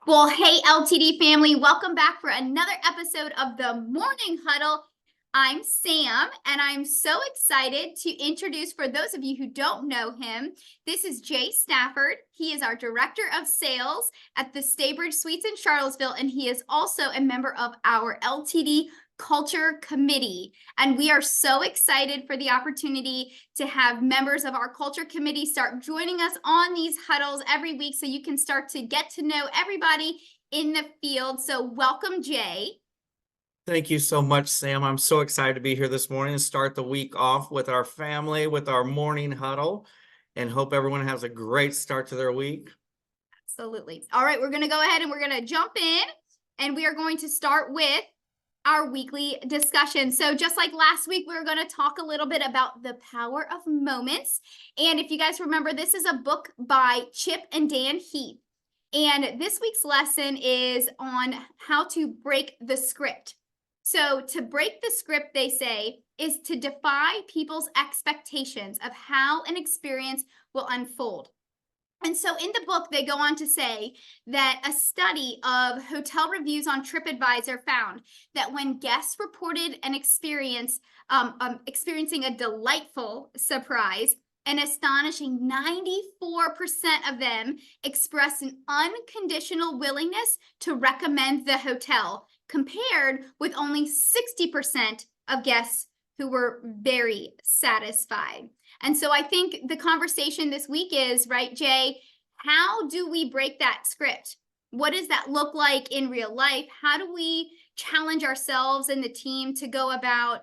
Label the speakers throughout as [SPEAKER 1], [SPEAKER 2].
[SPEAKER 1] Well, hey, LTD family, welcome back for another episode of the Morning Huddle. I'm Sam, and I'm so excited to introduce, for those of you who don't know him, this is Jay Stafford. He is our Director of Sales at the Staybridge Suites in Charlottesville, and he is also a member of our LTD Culture Committee. And we are so excited for the opportunity to have members of our Culture Committee start joining us on these huddles every week so you can start to get to know everybody in the field. So welcome, Jay.
[SPEAKER 2] Thank you so much, Sam. I'm so excited to be here this morning and start the week off with our family, with our morning huddle, and hope everyone has a great start to their week.
[SPEAKER 1] Absolutely. All right, we're going to go ahead and we're going to jump in, and we are going to start with our weekly discussion. So just like last week, we're going to talk a little bit about the power of moments. And if you guys remember, this is a book by Chip and Dan Heath. And this week's lesson is on how to break the script. So to break the script, they say, is to defy people's expectations of how an experience will unfold. And so in the book, they go on to say that a study of hotel reviews on TripAdvisor found that when guests reported an experience, experiencing a delightful surprise, an astonishing 94% of them expressed an unconditional willingness to recommend the hotel, compared with only 60% of guests who were very satisfied. And so I think the conversation this week is, right, Jay, how do we break that script? What does that look like in real life? How do we challenge ourselves and the team to go about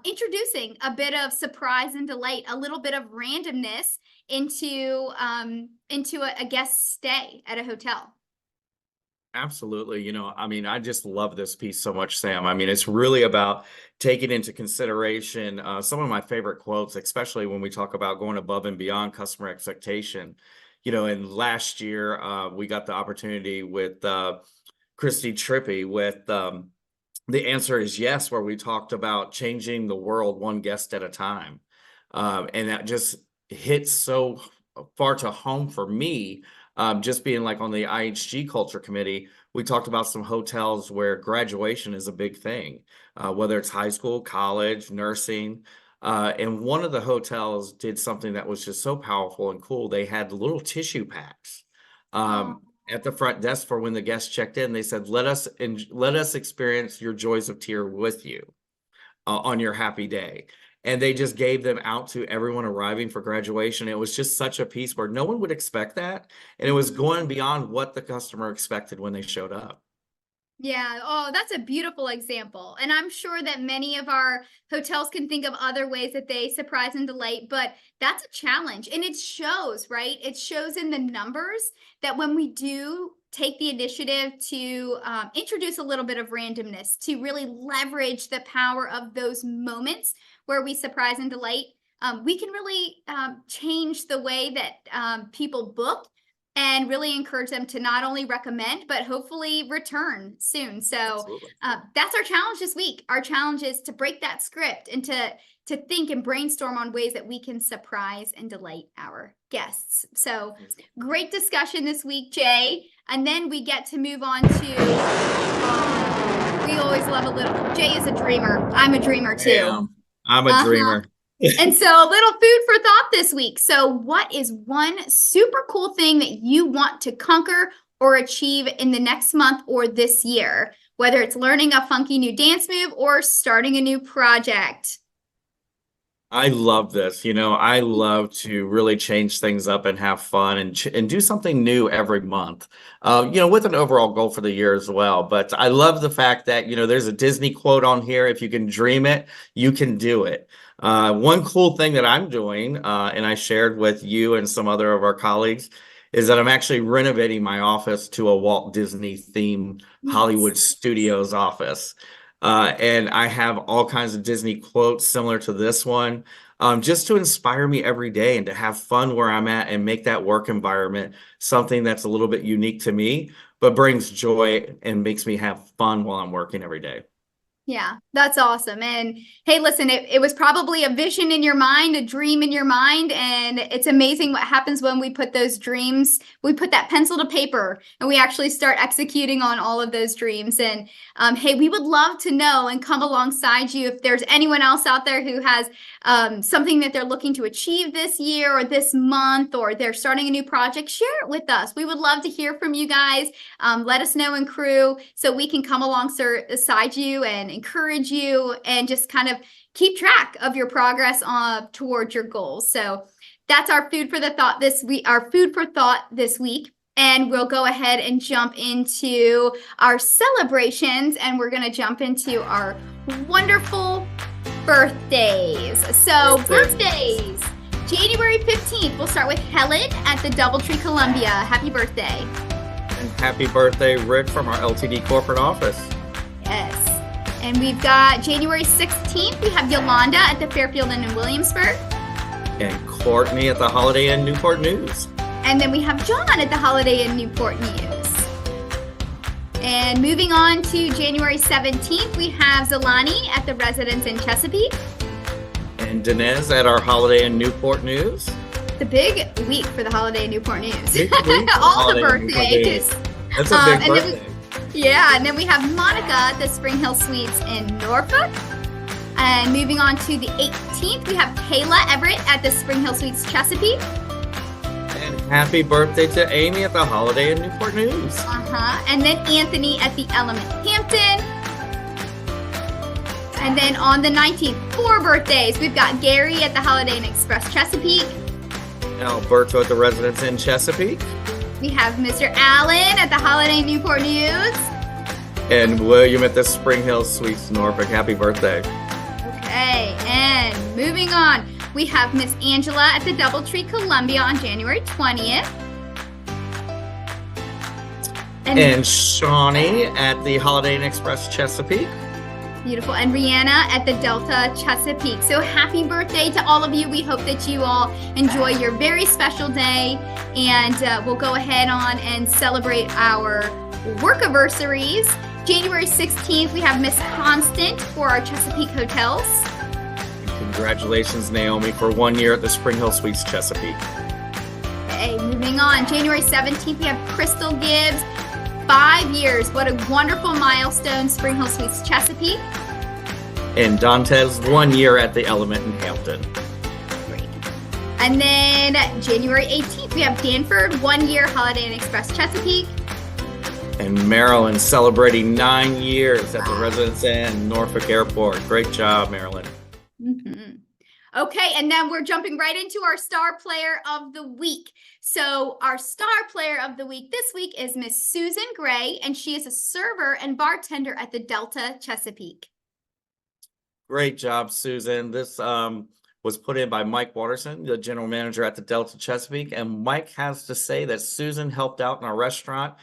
[SPEAKER 1] introducing a bit of surprise and delight, a little bit of randomness into a guest stay at a hotel?
[SPEAKER 2] Absolutely. I just love this piece so much, Sam. It's really about taking into consideration some of my favorite quotes, especially when we talk about going above and beyond customer expectation. And last year, we got the opportunity with Christy Trippy with The Answer is Yes, where we talked about changing the world one guest at a time. And that just hits so far to home for me. Just being like on the IHG Culture Committee, we talked about some hotels where graduation is a big thing, whether it's high school, college, nursing. And one of the hotels did something that was just so powerful and cool. They had little tissue packs at the front desk for when the guests checked in. They said, let us experience your joys of tear with you on your happy day. And they just gave them out to everyone arriving for graduation. It was just such a piece where no one would expect that. And it was going beyond what the customer expected when they showed up.
[SPEAKER 1] Yeah. Oh, that's a beautiful example. And I'm sure that many of our hotels can think of other ways that they surprise and delight, but that's a challenge. And it shows, right? It shows in the numbers that when we do take the initiative to introduce a little bit of randomness, to really leverage the power of those moments where we surprise and delight, we can really change the way that people book and really encourage them to not only recommend, but hopefully return soon. So that's our challenge this week. Our challenge is to break that script and to think and brainstorm on ways that we can surprise and delight our guests. So great discussion this week, Jay. And then we get to move on to, we always love a little, Jay is a dreamer. I'm a dreamer too.
[SPEAKER 2] I'm a dreamer.
[SPEAKER 1] And so a little food for thought this week. So what is one super cool thing that you want to conquer or achieve in the next month or this year, whether it's learning a funky new dance move or starting a new project?
[SPEAKER 2] I love this. I love to really change things up and have fun and do something new every month, with an overall goal for the year as well. But I love the fact that, there's a Disney quote on here. If you can dream it, you can do it. One cool thing that I'm doing, and I shared with you and some other of our colleagues, is that I'm actually renovating my office to a Walt Disney themed Hollywood Studios office. And I have all kinds of Disney quotes similar to this one, just to inspire me every day and to have fun where I'm at and make that work environment something that's a little bit unique to me, but brings joy and makes me have fun while I'm working every day.
[SPEAKER 1] Yeah, that's awesome. And hey, listen, it was probably a vision in your mind, a dream in your mind. And it's amazing what happens when we put those dreams, we put that pencil to paper and we actually start executing on all of those dreams. And hey, we would love to know and come alongside you if there's anyone else out there who has something that they're looking to achieve this year or this month, or they're starting a new project. Share it with us. We would love to hear from you guys. Let us know in crew so we can come alongside you and encourage you and just kind of keep track of your progress towards your goals. So that's our food for thought this week. And we'll go ahead and jump into our celebrations, and we're going to jump into our wonderful birthdays. So birthdays. January 15th, we'll start with Helen at the Doubletree Columbia. Happy birthday.
[SPEAKER 2] And happy birthday, Rick, from our LTD corporate office.
[SPEAKER 1] Yes. And we've got January 16th, we have Yolanda at the Fairfield Inn in Williamsburg.
[SPEAKER 2] And Courtney at the Holiday Inn Newport News.
[SPEAKER 1] And then we have John at the Holiday Inn Newport News. And moving on to January 17th, we have Zalani at the Residence in Chesapeake.
[SPEAKER 2] And Dinez at our Holiday Inn Newport News.
[SPEAKER 1] The big week for the Holiday Inn Newport News.
[SPEAKER 2] All
[SPEAKER 1] the birthdays.
[SPEAKER 2] That's a big birthday.
[SPEAKER 1] And then we have Monica at the Spring Hill Suites in Norfolk. And moving on to the 18th, we have Kayla Everett at the Spring Hill Suites Chesapeake.
[SPEAKER 2] And happy birthday to Amy at the Holiday Inn Newport News.
[SPEAKER 1] And then Anthony at the Element Hampton. And then on the 19th, 4 birthdays. We've got Gary at the Holiday Inn Express Chesapeake.
[SPEAKER 2] Alberto at the Residence in Chesapeake.
[SPEAKER 1] We have Mr. Allen at the Holiday Inn Newport News.
[SPEAKER 2] And William at the Spring Hill Suites Norfolk. Happy birthday.
[SPEAKER 1] Okay, and moving on, we have Miss Angela at the Doubletree Columbia on January 20th.
[SPEAKER 2] And Shawnee at the Holiday Inn Express Chesapeake.
[SPEAKER 1] Beautiful. And Rihanna at the Delta Chesapeake. So happy birthday to all of you. We hope that you all enjoy your very special day. And we'll go ahead on and celebrate our work-iversaries. January 16th, we have Miss Constant for our Chesapeake hotels.
[SPEAKER 2] Congratulations, Naomi, for 1 year at the Spring Hill Suites Chesapeake.
[SPEAKER 1] Okay, moving on. January 17th, we have Crystal Gibbs. 5 years. What a wonderful milestone, Spring Hill Suites Chesapeake.
[SPEAKER 2] And Dantes, 1 year at the Element in Hampton.
[SPEAKER 1] Great. And then January 18th, we have Danford, 1 year Holiday Inn Express Chesapeake.
[SPEAKER 2] And Marilyn celebrating 9 years at the Residence Inn Norfolk Airport. Great job, Marilyn.
[SPEAKER 1] Okay, and then we're jumping right into our star player of the week. So our star player of the week this week is Miss Susan Gray, and she is a server and bartender at the Delta Chesapeake.
[SPEAKER 2] Great job, Susan. This was put in by Mike Watterson, the general manager at the Delta Chesapeake. And Mike has to say that Susan helped out in our restaurant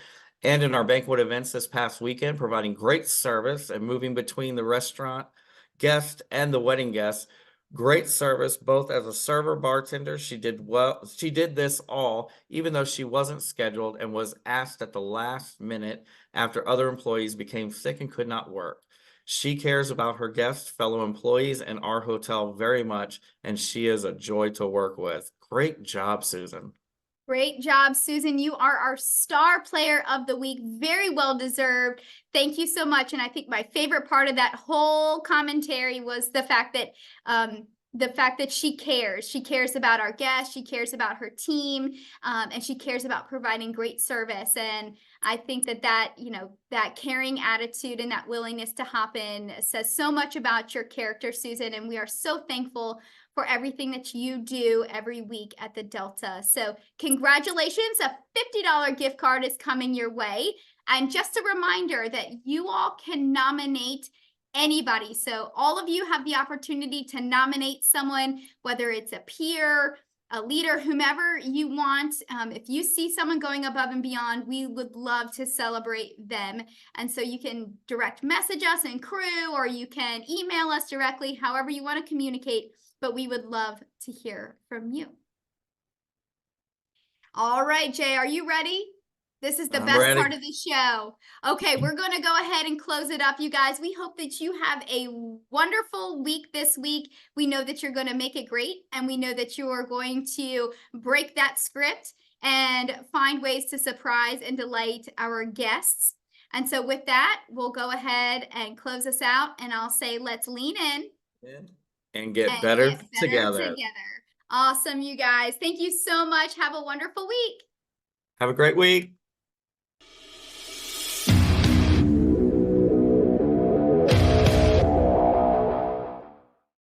[SPEAKER 2] and in our banquet events this past weekend, providing great service and moving between the restaurant guests and the wedding guests. Great service, both as a server bartender. She did well. She did this all, even though she wasn't scheduled and was asked at the last minute after other employees became sick and could not work. She cares about her guests, fellow employees, and our hotel very much, and she is a joy to work with. Great job, Susan.
[SPEAKER 1] Great job, Susan. You are our star player of the week. Very well deserved. Thank you so much. And I think my favorite part of that whole commentary was the fact that she cares. She cares about our guests. She cares about her team, and she cares about providing great service. And I think that caring attitude and that willingness to hop in says so much about your character, Susan. And we are so thankful for everything that you do every week at the Delta. So congratulations, a $50 gift card is coming your way. And just a reminder that you all can nominate anybody. So all of you have the opportunity to nominate someone, whether it's a peer, a leader, whomever you want. If you see someone going above and beyond, we would love to celebrate them. And so you can direct message us in crew, or you can email us directly, however you want to communicate, but we would love to hear from you. All right, Jay, are you ready? This is the
[SPEAKER 2] I'm
[SPEAKER 1] best
[SPEAKER 2] ready.
[SPEAKER 1] part of the show. Okay, we're going to go ahead and close it up, you guys. We hope that you have a wonderful week this week. We know that you're going to make it great, and we know that you are going to break that script and find ways to surprise and delight our guests. And so with that, we'll go ahead and close us out, and I'll say, let's lean in
[SPEAKER 2] And get
[SPEAKER 1] and
[SPEAKER 2] better
[SPEAKER 1] get better
[SPEAKER 2] together.
[SPEAKER 1] together. Awesome, you guys. Thank you so much. Have a wonderful week.
[SPEAKER 2] Have a great week.